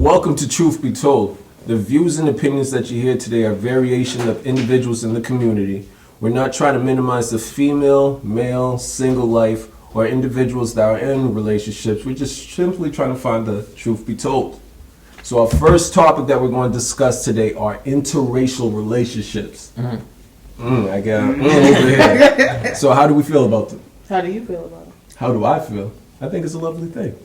Welcome to Truth Be Told. The views and opinions that you hear today are variation of individuals in the community. We're not trying to minimize the female, male, single life, or individuals that are in relationships. We're just simply trying to find the truth be told. So our first topic that we're going to discuss today are interracial relationships. I got over here. So how do we feel about them? How do you feel about it? How do I feel? I think it's a lovely thing.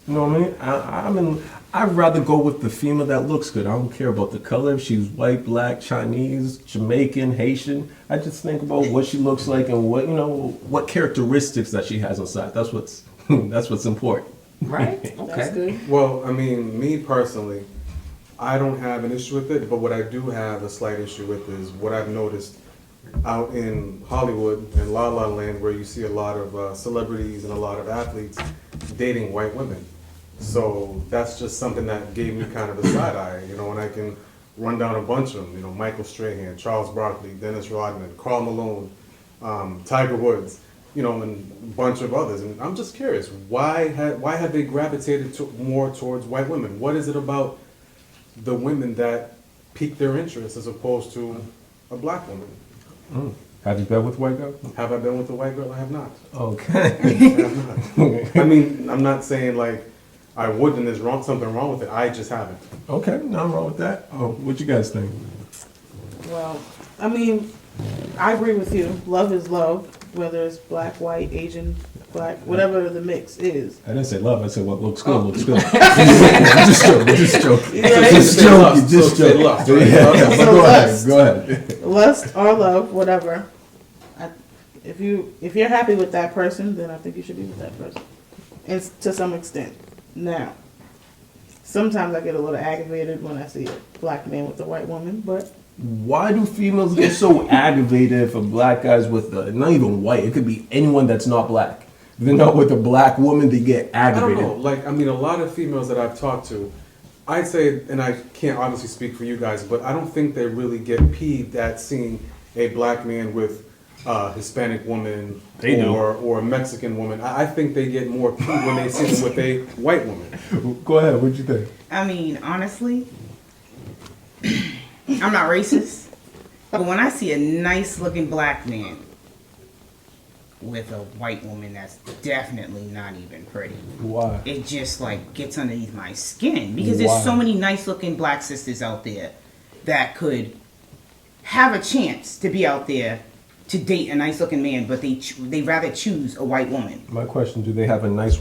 You know what I mean? I'd rather go with the female that looks good. I don't care about the color. If she's white, black, Chinese, Jamaican, Haitian. I just think about what she looks like and what characteristics that she has inside. That's what's important. Right. Okay. That's good. Well, I mean, me personally, I don't have an issue with it, but what I do have a slight issue with is what I've noticed out in Hollywood and La La Land, where you see a lot of celebrities and a lot of athletes dating white women. So that's just something that gave me kind of a side eye, and I can run down a bunch of them, Michael Strahan, Charles Barkley, Dennis Rodman, Karl Malone, Tiger Woods, and a bunch of others. And I'm just curious, why have they gravitated more towards white women? What is it about the women that pique their interest as opposed to a black woman? Have you been with a white girl? Have I been with a white girl? I have not. Okay. I have not. I mean, I'm not saying like I wouldn't, there's something wrong with it. I just haven't. Okay, nothing wrong with that. Oh, what you guys think? Well, I mean, I agree with you. Love is love, whether it's black, white, Asian, black, whatever the mix is. I didn't say love. I said what looks good. Looks good. Just joking. Just joking. Lust, Yeah, right? but go ahead. Lust or love, whatever. If you're happy with that person, then I think you should be with that person, and to some extent. Now, sometimes I get a little aggravated when I see a black man with a white woman, but Why do females get so aggravated if a black guy's with not even white? It could be anyone that's not black. If they're not with a black woman, they get I aggravated. don't know. A lot of females that I've talked to, I'd say, and I can't obviously speak for you guys, but I don't think they really get peeved at seeing a black man with a Hispanic woman or a Mexican woman. I think they get more peeved when they see them with a white woman. Go ahead. What'd you think? I mean, honestly, I'm not racist, but when I see a nice looking black man with a white woman that's definitely not even pretty, Why? it just like gets underneath my skin because Why? there's so many nice looking black sisters out there that could have a chance to be out there to date a nice looking man, but they rather choose a white woman. My question: do they have a nice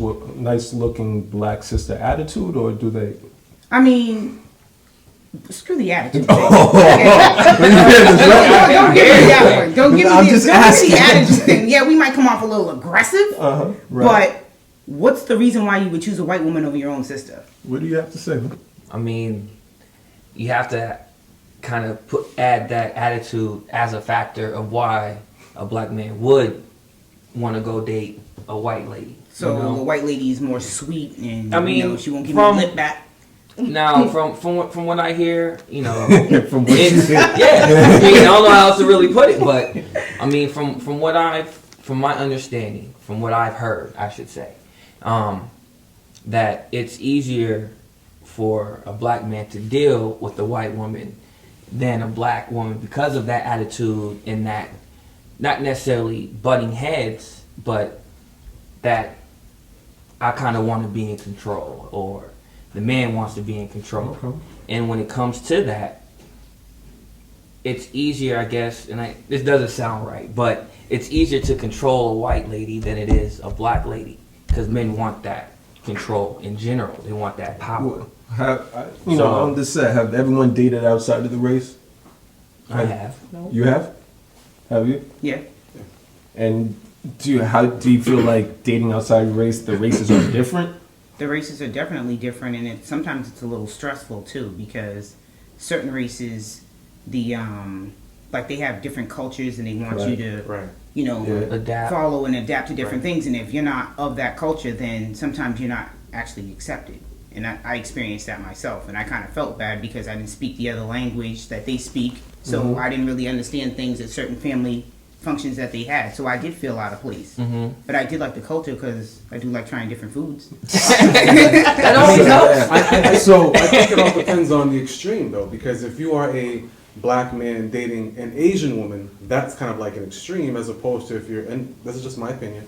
looking black sister attitude, or do they? I mean, screw the attitude. Don't give me that one. Don't give me the attitude thing. Yeah, we might come off a little aggressive, Right. but what's the reason why you would choose a white woman over your own sister? What do you have to say? I mean, you have to kind of add that attitude as a factor of why a black man would want to go date a white lady. So you know? a white lady is more sweet, and I mean, she won't give you a lip back. Now, from what I hear, From what you hear. yeah, I mean, I don't know how else to really put it, but I mean, from my understanding, from what I've heard, I should say, that it's easier for a black man to deal with a white woman than a black woman because of that attitude and that not necessarily butting heads, but that I kind of want to be in control, or the man wants to be in control. Okay. And when it comes to that, it's easier, I guess, and this doesn't sound right, but it's easier to control a white lady than it is a black lady, because men want that control in general. They want that power. On this set, have everyone dated outside of the race? I have. no. You have? Have you? Yeah. And do you feel like dating outside the races are different? The races are definitely different, and sometimes it's a little stressful too, because certain races, they have different cultures, and they want you to, Adapt. follow and adapt to different things. And if you're not of that culture, then sometimes you're not actually accepted. And I experienced that myself, and I kind of felt bad because I didn't speak the other language that they speak, so I didn't really understand things that certain family functions that they had. So I did feel out of place. But I did like the culture because I do like trying different foods. That always helps. So I think it all depends on the extreme though, because if you are a black man dating an Asian woman, that's kind of like an extreme, as opposed to if you're, and this is just my opinion,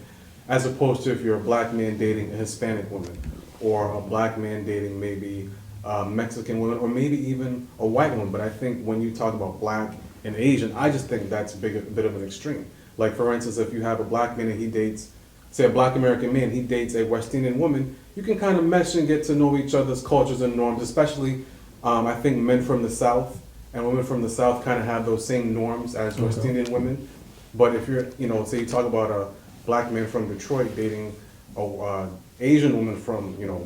as opposed to if you're a black man dating a Hispanic woman, or a black man dating maybe a Mexican woman, or maybe even a white woman. But I think when you talk about black and Asian, I just think that's a bit of an extreme. Like for instance, if you have a black man and he dates, say a black American man, he dates a West Indian woman, you can kind of mesh and get to know each other's cultures and norms, especially I think men from the South and women from the South kind of have those same norms as West Indian women. But if you're, you know, say you talk about a black man from Detroit dating a Asian woman from, you know,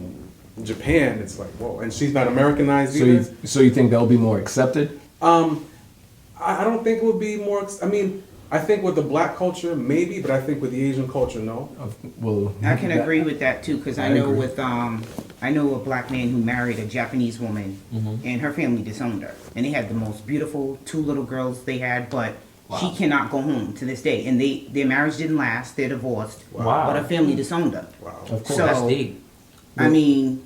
Japan, it's like, whoa, and she's not Americanized either. So you think they'll be more accepted? I don't think it would be more, I mean, I think with the black culture, maybe, but I think with the Asian culture, no. Well, I can agree with that too, because I know agree. with I know a black man who married a Japanese woman, and her family disowned her, and they had the most beautiful 2 little girls they had, but she cannot go home to this day, and their marriage didn't last, they're divorced, Wow. but her family disowned her. Wow. Of course. So, That's deep. I mean,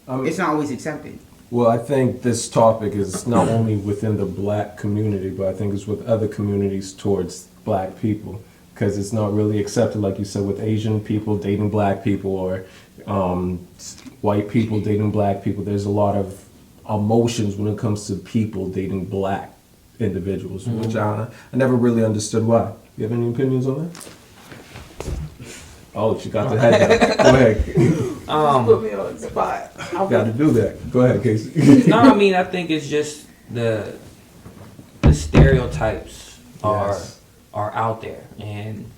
Um, it's not always accepted. Well, I think this topic is not only within the black community, but I think it's with other communities towards black people, because it's not really accepted, like you said, with Asian people dating black people, or white people dating black people. There's a lot of emotions when it comes to people dating black individuals, which I never really understood why. You have any opinions on that? Oh, she got the head down. Go ahead. Put me on the spot. Got to do that. Go ahead, Casey. No, I mean, I think it's just the stereotypes Yes. are out there, and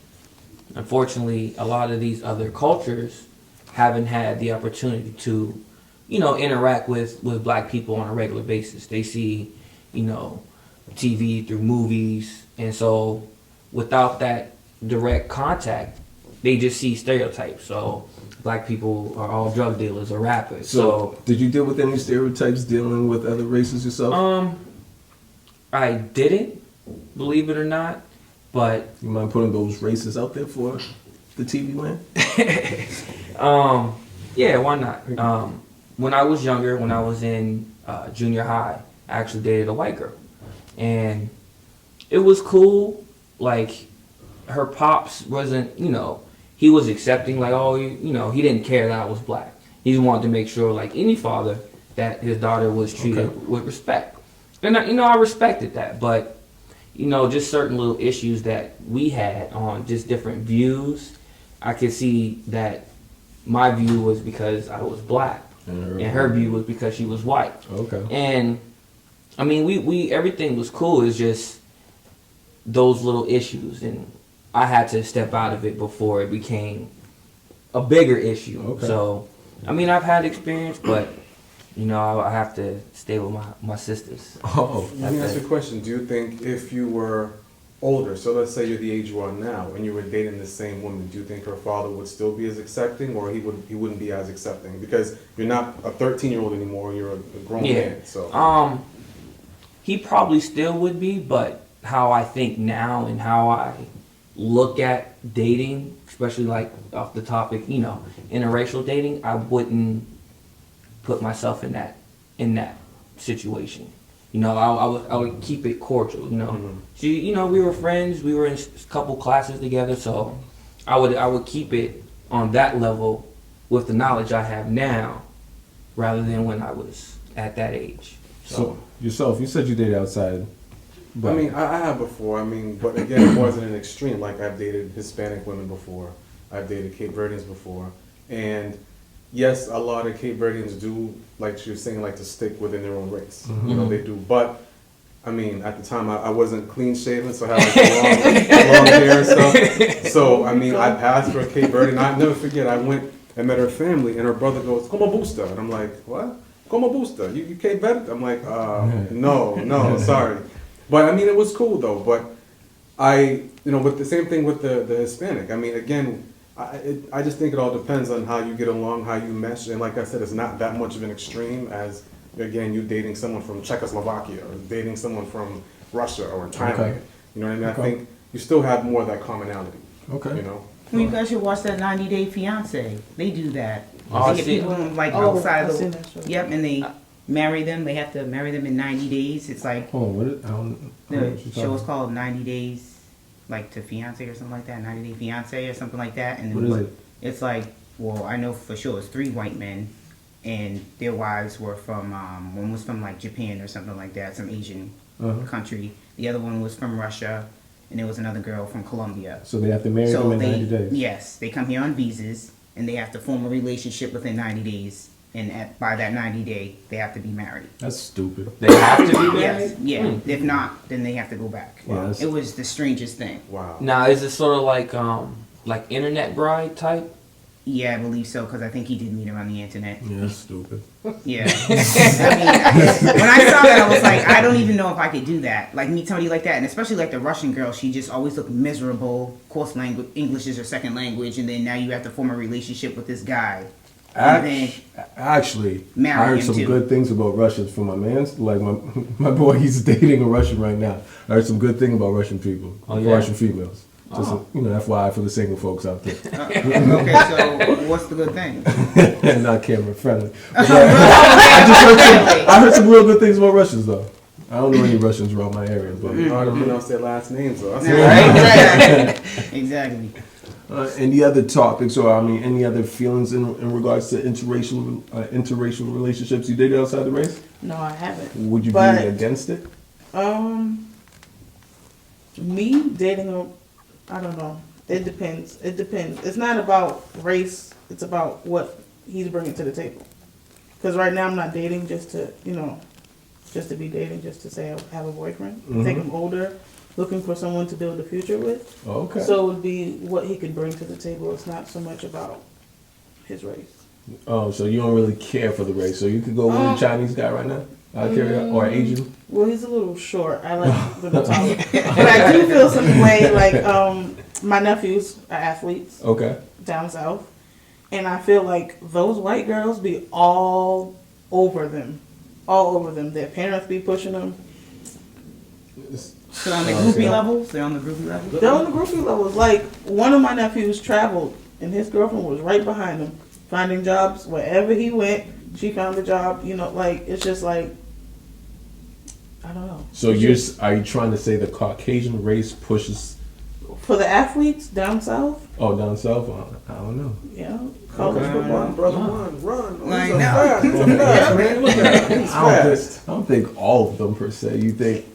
unfortunately, a lot of these other cultures haven't had the opportunity to, you know, interact with black people on a regular basis. They see, you know, TV through movies, and so without that direct contact, they just see stereotypes. So black people are all drug dealers or rappers. So, did you deal with any stereotypes dealing with other races yourself? I didn't, believe it or not, but You mind putting those races out there for the TV land? yeah, why not? When I was younger, when I was in junior high, I actually dated a white girl, and it was cool. Like, her pops wasn't, you know, he was accepting, like, oh, you know, he didn't care that I was black. He just wanted to make sure, like any father, that his daughter was treated with respect. And, you know, I respected that. But, you know, just certain little issues that we had on just different views, I could see that my view was because I was black, and her view was because she was white. Okay. And, I mean, we everything was cool. It's just those little issues, and I had to step out of it before it became a bigger issue. Okay. So, I mean, I've had experience, but, you know, I have to stay with my sisters. Oh. Let me ask you a question. Do you think if you were older, so let's say you're the age you are now, and you were dating the same woman, do you think her father would still be as accepting, or he wouldn't be as accepting? Because you're not a 13-year-old anymore, you're a grown man. So He probably still would be, but how I think now and how I look at dating, especially like off the topic, you know, interracial dating, I wouldn't put myself in that situation. You know, I would keep it cordial. You know, she, you know, we were friends. We were in a couple classes together, so I would keep it on that level with the knowledge I have now, rather than when I was at that age. So yourself, you said you dated outside. I mean, I have before. I mean, but again, it wasn't an extreme. Like, I've dated Hispanic women before. I've dated Cape Verdeans before. And yes, a lot of Cape Verdeans do, like she was saying, like to stick within their own race. You know, they do. But, I mean, at the time, I wasn't clean shaven, so I had like long hair and stuff. So, I mean, I passed for a Cape Verdean. I'll never forget, I went and met her family, and her brother goes, "Como busta?" And I'm like, "What? Como busta? You Cape Verde?" I'm like, no, sorry. But I mean, it was cool though. But with the same thing with the Hispanic. I mean, again, I just think it all depends on how you get along, how you mesh. And like I said, it's not that much of an extreme as, again, you dating someone from Czechoslovakia or dating someone from Russia or Thailand. Okay. You know what I mean? Okay. I think you still have more of that commonality. Okay. You know. Well, you guys should watch that 90 Day Fiance. They do that. Oh, I They get see. people like Oh, outside I've of seen the. that show. Yep, and they marry them. They have to marry them in 90 days. It's like Hold on, what is, I don't know the what you're show is talking called 90 Days, like to Fiance or something like that. 90 Day Fiance or something like that. And What then is it? It's like, well, I know for sure it's 3 white men, and their wives were from one was from like Japan or something like that, some Asian Uh-huh. country. The other one was from Russia, and there was another girl from Colombia. So they have to marry them in 90 days. Yes, they come here on visas, and they have to form a relationship within 90 days. And by that 90 day, they have to be married. That's stupid. They have to be married. Yes, yeah. If not, then they have to go back. Wow. Yes. It was the strangest thing. Wow. Now, is it sort of like internet bride type? Yeah, I believe so, because I think he did meet her on the internet. Yeah, that's stupid. Yeah. I mean, when I saw that, I was like, I don't even know if I could do that. Like, meet somebody like that. And especially like the Russian girl, she just always looked miserable. Of course, English is her second language. And then now you have to form a relationship with this guy. And then Actually, I marry heard him some too. good things about Russians from my man's. Like my boy, he's dating a Russian right now. I heard some good things about Russian people, Oh, yeah? Russian females. Just FYI for the single folks out there, okay, so what's the good thing? and not camera friendly. But yeah, I heard some real good things about Russians though. I don't know any Russians around my area, but I don't pronounce their last names though. Right? Exactly. any other topics or any other feelings in regards to interracial relationships you dated outside the race? No, I haven't. Would you But- be against it? Me dating I don't know. It depends. It depends. It's not about race. It's about what he's bringing to the table. Because right now I'm not dating just to, just to be dating, just to say I have a boyfriend. I think I'm older, looking for someone to build a future with. Okay. So it would be what he could bring to the table. It's not so much about his race. Oh, so you don't really care for the race. So you could go with a Chinese guy right now? Or Asian? Well, he's a little short. I like the taller. But I do feel some way like my nephews are athletes Okay. down south. And I feel like those white girls be all over them. All over them. Their parents be pushing them. So on the groupie levels? They're on the groupie levels? They're on the groupie levels. Like, one of my nephews traveled, and his girlfriend was right behind him, finding jobs wherever he went. She found a job. It's just like, I don't know. So are you trying to say the Caucasian race pushes For the athletes down south, down south? I don't know. college Okay. football. Brother, run. I He's know. fast. He's fast, man. Look at him. He's fast. I don't think all of them per se. You think?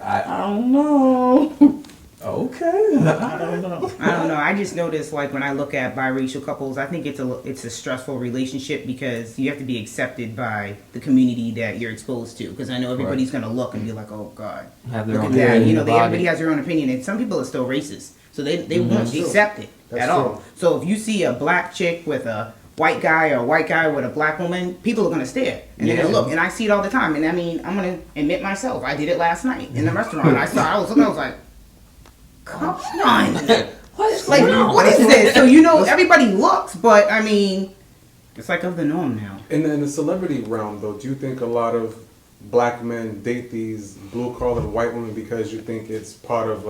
I don't know. Okay. I don't know. I don't know. I just noticed, like, when I look at biracial couples, I think it's a stressful relationship because you have to be accepted by the community that you're exposed to. Because I know everybody's going to look and be like, oh, God, Have their look own at that. opinion about Everybody it. has their own opinion. And some people are still racist. So they won't That's true. accept it That's at all. true. So if you see a black chick with a white guy or a white guy with a black woman, people are going to stare. And they're going to look. And I see it all the time. And I mean, I'm going to admit myself. I did it last night in the restaurant. I was looking, I was like, come on. What is Like, going on? what is this? So, everybody looks, but I mean, it's like of the norm now. In the celebrity realm, though, do you think a lot of black men date these blue-collar white women because you think it's part of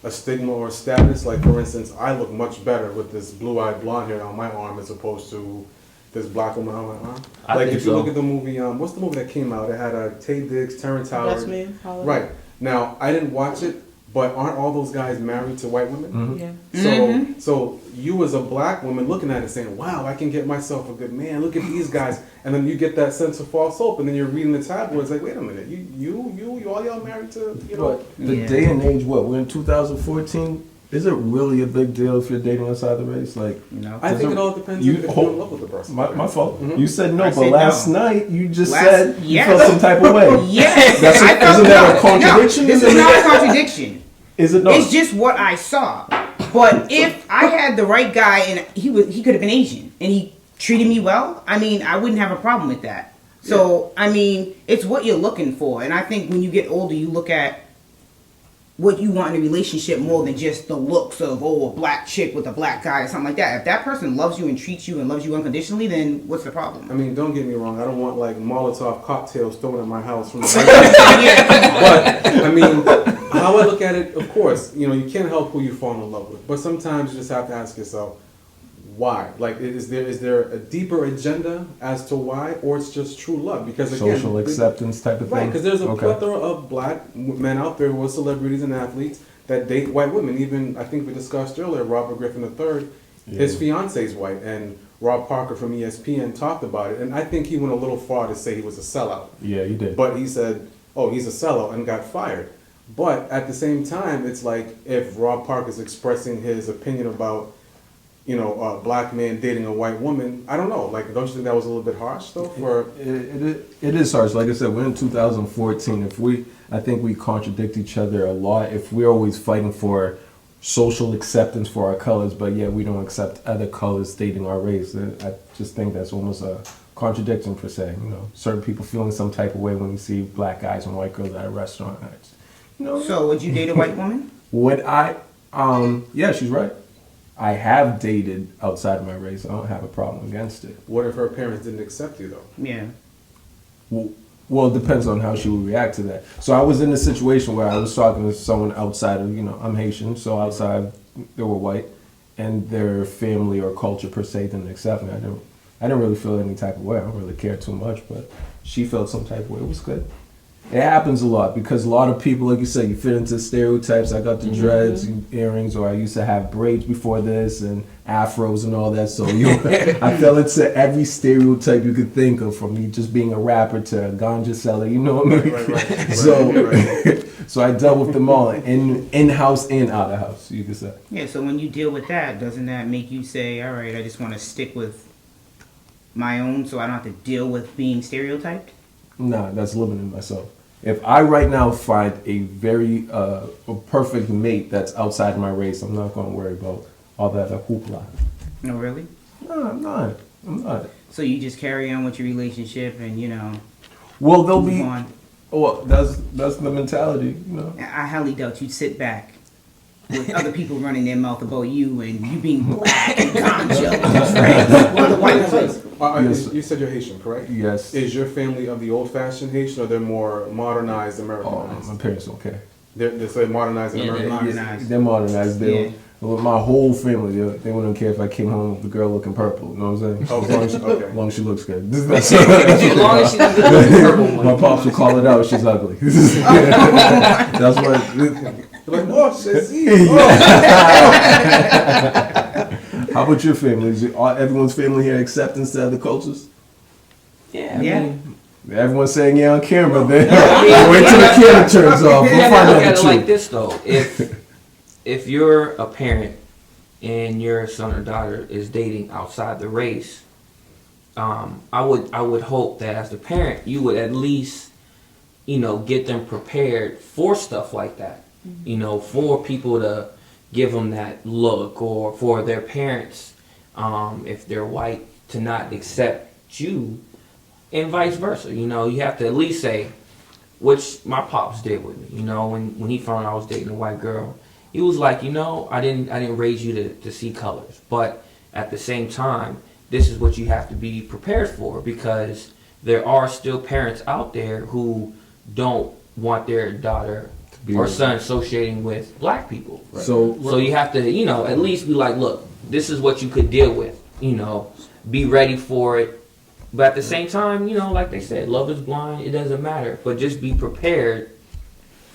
a stigma or status? Like, for instance, I look much better with this blue-eyed blonde hair on my arm as opposed to this black woman on my arm. I Like, think if you so. look at the movie, what's the movie that came out? It had Tay Diggs, Terrence Howard. That's me. Hollywood. Right. Now, I didn't watch it, but aren't all those guys married to white women? Yeah. So you as a black woman looking at it saying, wow, I can get myself a good man. Look at these guys. And then you get that sense of false hope. And then you're reading the tabloids like, wait a minute, you all y'all married to, But the Yeah. day and age, we're in 2014. Is it really a big deal if you're dating outside the race? Like, I think it all depends if you're in love with the person. my fault. You said no, I but said last no. night you just Last- said you yes. felt some type of way. Yes. That's I felt- isn't that a no, contradiction? No, this is not a contradiction. Is it not? It's just what I saw. But if I had the right guy and he could have been Asian and he treated me well, I mean, I wouldn't have a problem with that. So, I mean, it's what you're looking for. And I think when you get older, you look at what you want in a relationship more than just the looks of, a black chick with a black guy or something like that. If that person loves you and treats you and loves you unconditionally, then what's the problem? I mean, don't get me wrong. I don't want like Molotov cocktails thrown at my house from the But I mean, how I look at it, of course, you know, you can't help who you fall in love with. But sometimes you just have to ask yourself, why? Like, is there a deeper agenda as to why, or it's just true love? Because again, Social acceptance type of thing. right? Because there's a Okay. plethora of black men out there who are celebrities and athletes that date white women. Even I think we discussed earlier, Robert Griffin III, his fiance's white, and Rob Parker from ESPN talked about it. And I think he went a little far to say he was a sellout. Yeah, you did. But he said, oh, he's a sellout, and got fired. But at the same time, it's like if Rob Parker's expressing his opinion about, you know, a black man dating a white woman, I don't know. Like, don't you think that was a little bit harsh, though? For It is harsh. Like I said, we're in 2014. I think we contradict each other a lot. If we're always fighting for social acceptance for our colors, but yet we don't accept other colors stating our race, I just think that's almost a contradiction per se. You know, certain people feeling some type of way when you see black guys and white girls at a restaurant. You know, So would you date a white woman? would I? Yeah, she's right. I have dated outside of my race. I don't have a problem against it. what if her parents didn't accept you, though? Yeah. Well, it depends on how she would react to that. So I was in a situation where I was talking to someone outside of, you know, I'm Haitian, so outside they were white, and their family or culture per se didn't accept me. I didn't really feel any type of way. I don't really care too much, but she felt some type of way. It was good. It happens a lot because a lot of people, like you said, you fit into stereotypes. I got the dreads and earrings, or I used to have braids before this and afros and all that. So I fell into every stereotype you could think of, from me just being a rapper to a ganja seller. You know what I mean? Right. So I dealt with them all in house and out of house. You could say. Yeah, so when you deal with that, doesn't that make you say, all right, I just want to stick with my own so I don't have to deal with being stereotyped? Nah, that's limiting myself. If I right now find a very a perfect mate that's outside my race, I'm not going to worry about all that hoopla. No, really? No, I'm not. So you just carry on with your relationship and, you know, Well, they'll move be. on. Well, that's the mentality, you know. I highly doubt you'd sit back with other people running their mouth about you and you being black and ganja and just friends. Well, the white woman. Yes. You said you're Haitian, correct? Yes. Is your family of the old-fashioned Haitian, or they're more modernized Oh, Americanized? my parents don't care. They're so modernized and Yeah, they're Americanized. modernized. They're modernized. Yeah. With my whole family, they wouldn't care if I came home with a girl looking purple. You know what I'm saying? Oh, okay. As long as she looks good. As long as she doesn't look like a purple one. My pops would call it out. She's ugly. That's what. They're like, oh, shit, see? How about your family? Is everyone's family here acceptance to other cultures? Yeah, Yeah. I mean, Everyone's saying yeah on camera. Then Yeah. wait till the camera turns off. you We'll have find to out look at the it like truth. this though. If you're a parent and your son or daughter is dating outside the race, I would hope that as the parent you would at least, you know, get them prepared for stuff like that. You know, for people to give them that look, or for their parents, if they're white, to not accept you, and vice versa. You know, you have to at least say, which my pops did with me. You know, when he found out I was dating a white girl, he was like, you know, I didn't raise you to see colors, but at the same time, this is what you have to be prepared for, because there are still parents out there who don't want their daughter or son associating with black people. Right. So you have to, you know, at least be like, look, this is what you could deal with. You know, be ready for it. But at the same time, you know, like they said, love is blind. It doesn't matter. But just be prepared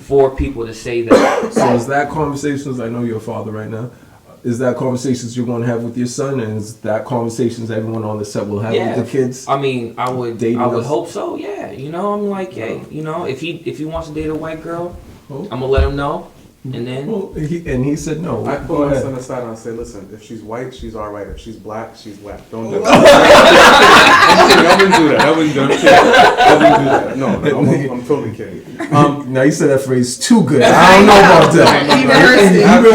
for people to say that. So is that conversations? I know you're a father right now. Is that conversations you're going to have with your son, and is that conversations everyone on the set will have with the kids? I mean, I would Dating us? hope so. Yeah. You know, I'm like, hey, you know, if he wants to date a white girl, Oh. I'm gonna let him know, and then Well, he said no. I Go put my ahead. son aside and I say, listen, if she's white, she's all right. If she's black, she's whack. Don't do that. I wouldn't do that. I wouldn't do that. No, I'm totally kidding. Now you said that phrase too good. I don't know about that.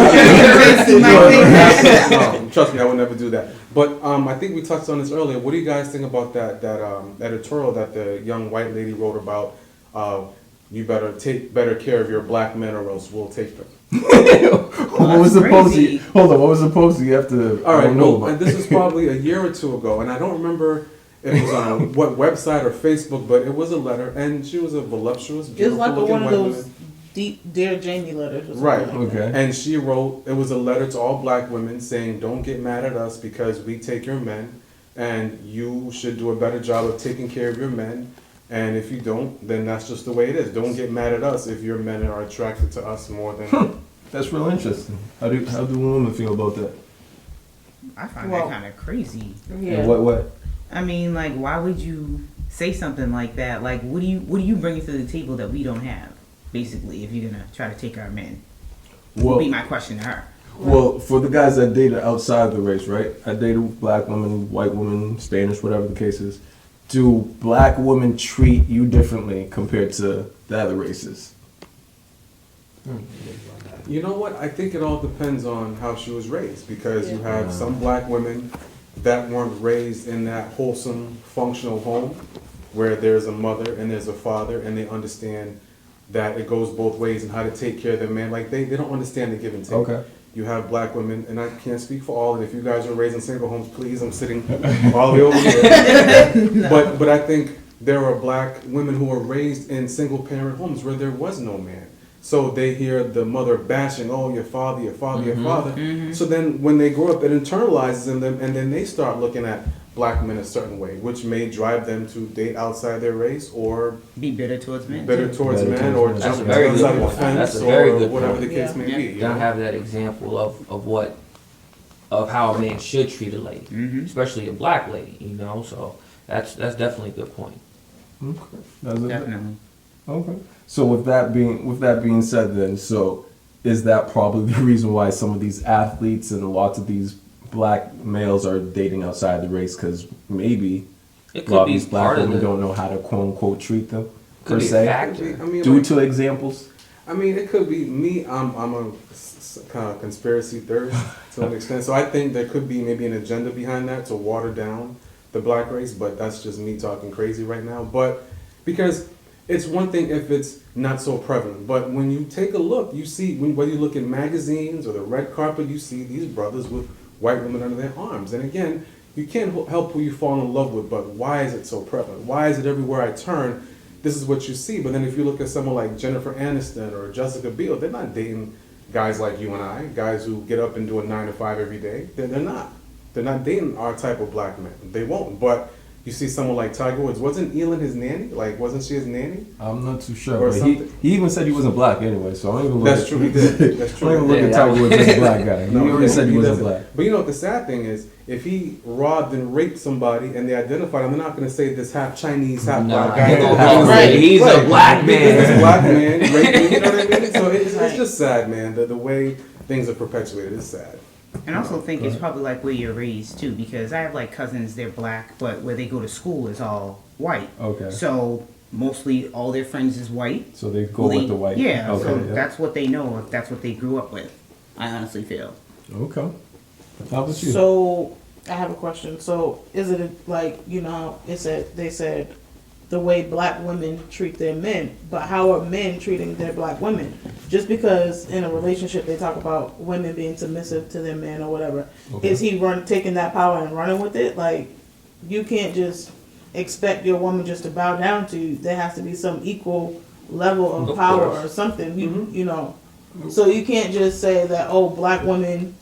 No, trust me, I would never do that. But I think we touched on this earlier. What do you guys think about that editorial that the young white lady wrote about you better take better care of your black men or else we'll take them. What was the post? crazy. Hold on. What was the post? You have to. All I right, don't know well, about. and this was probably a year or two ago, and I don't remember if it was on what website or Facebook, but it was a letter, and she was a voluptuous, It's beautiful like looking one of white those woman. deep Dear Jamie letters. Or something Right. Like that. Okay. And she wrote, it was a letter to all black women saying, don't get mad at us because we take your men, and you should do a better job of taking care of your men. And if you don't, then that's just the way it is. Don't get mad at us if your men are attracted to us more than. That's real interesting. How do women feel about that? I find Well- that kind of crazy. Yeah. And what? I mean, like, why would you say something like that? Like, what do you bring to the table that we don't have? Basically, if you're gonna try to take our men, would be Well, my question to her. well, for the guys that dated outside the race, right? I dated black women, white women, Spanish, whatever the case is. Do black women treat you differently compared to the other races? You know what? I think it all depends on how she was raised because you have some black women that weren't raised in that wholesome, functional home where there's a mother and there's a father and they understand that it goes both ways and how to take care of their man. Like they don't understand the give and take. Okay. You have black women, and I can't speak for all, and if you guys are raised in single homes, please, I'm sitting all the way over here. But I think there are black women who are raised in single parent homes where there was no man. So they hear the mother bashing, oh, your father, your father, your father. So then when they grow up, it internalizes in them, and then they start looking at black men a certain way, which may drive them to date outside their race or Be bitter towards men. bitter towards Better men towards or men. That's jump a very outside good the point. fence That's a very or good whatever point. the case Yeah. may Yeah. be. You Don't know? have that example of what of how a man should treat a lady, especially a black lady. You know, so that's definitely a good point. Okay. That's a- Definitely. Okay. So with that being said, then, so is that probably the reason why some of these athletes and lots of these black males are dating outside the race? Because maybe It a lot could of be these black part of women the don't know how to quote unquote treat them could per be a se. factor. I mean, Due like- to examples. I mean, it could be me. I'm a kind of conspiracy theorist to an extent. So I think there could be maybe an agenda behind that to water down the black race. But that's just me talking crazy right now. But because it's one thing if it's not so prevalent. But when you take a look, you see whether you look in magazines or the red carpet, you see these brothers with white women under their arms. And again, you can't help who you fall in love with. But why is it so prevalent? Why is it everywhere I turn? This is what you see. But then if you look at someone like Jennifer Aniston or Jessica Biel, they're not dating guys like you and I, guys who get up and do a 9 to 5 every day. They're not. They're not dating our type of black men. They won't. But you see someone like Tiger Woods. Wasn't Elin his nanny? Like, wasn't she his nanny? I'm not too sure, Or but something. he even said he wasn't black anyway. So I don't even look. That's at, true, he did. That's true. I don't even look Yeah, at that Tiger was- Woods as a black guy. He already said he wasn't doesn't. black. But you know what the sad thing is? If he robbed and raped somebody and they identified him, they're not going to say this half Chinese, half No, black guy. he gonna Right. say he's a black This man. black man raped me, you know what I mean? So it's Right. just sad, man. The way things are perpetuated is sad. And I also think it's probably like where you're raised too, because I have like cousins, they're black, but where they go to school is all white. Okay. So mostly all their friends is white. So they go with the white. Yeah, Okay. so yeah. that's what they know, if that's what they grew up with. I honestly feel. Okay. How about you? So I have a question. So is it like, you know, they said the way black women treat their men, but how are men treating their black women? Just because in a relationship they talk about women being submissive to their men or whatever, Okay. is he taking that power and running with it? Like, you can't just expect your woman just to bow down to you. There has to be some equal level of Of power course. or something. You know, so you can't just say that, oh, black women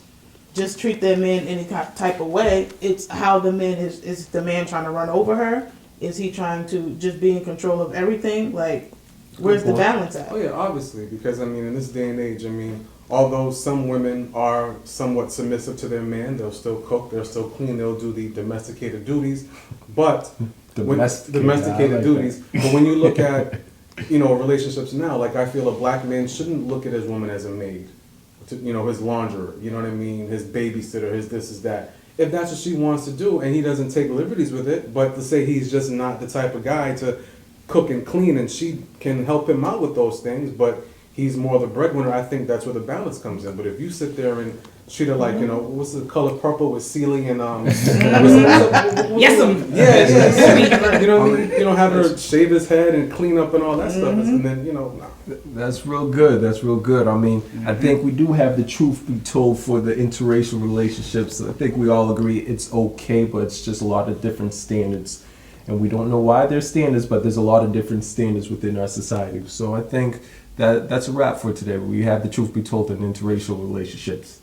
just treat their men any type of way. It's how the man is the man trying to run over her? Is he trying to just be in control of everything? Like, where's the point. balance at? Oh yeah, obviously, because I mean, in this day and age, I mean, although some women are somewhat submissive to their man, they'll still cook, they'll still clean, they'll do the domesticated duties, but Domesticated, I domesticated like duties. But when you look at, you know, relationships now, like I feel a black man shouldn't look at his woman as a maid, you know, his launderer, you know what I mean, his babysitter, his this, is that. If that's what she wants to do and he doesn't take liberties with it, but to say he's just not the type of guy to cook and clean and she can help him out with those things, but he's more the breadwinner, I think that's where the balance comes in. But if you sit there and treat her like, you know, what's the color purple with Celie and Yes, yeah. You know what I mean? You know, have her shave his head and clean up and all that stuff, and then, you know, nah. That's real good. That's real good. I mean, I think we do have the truth be told for the interracial relationships. I think we all agree it's okay, but it's just a lot of different standards. And we don't know why there's standards, but there's a lot of different standards within our society. So I think that's a wrap for today. We have the truth be told in interracial relationships.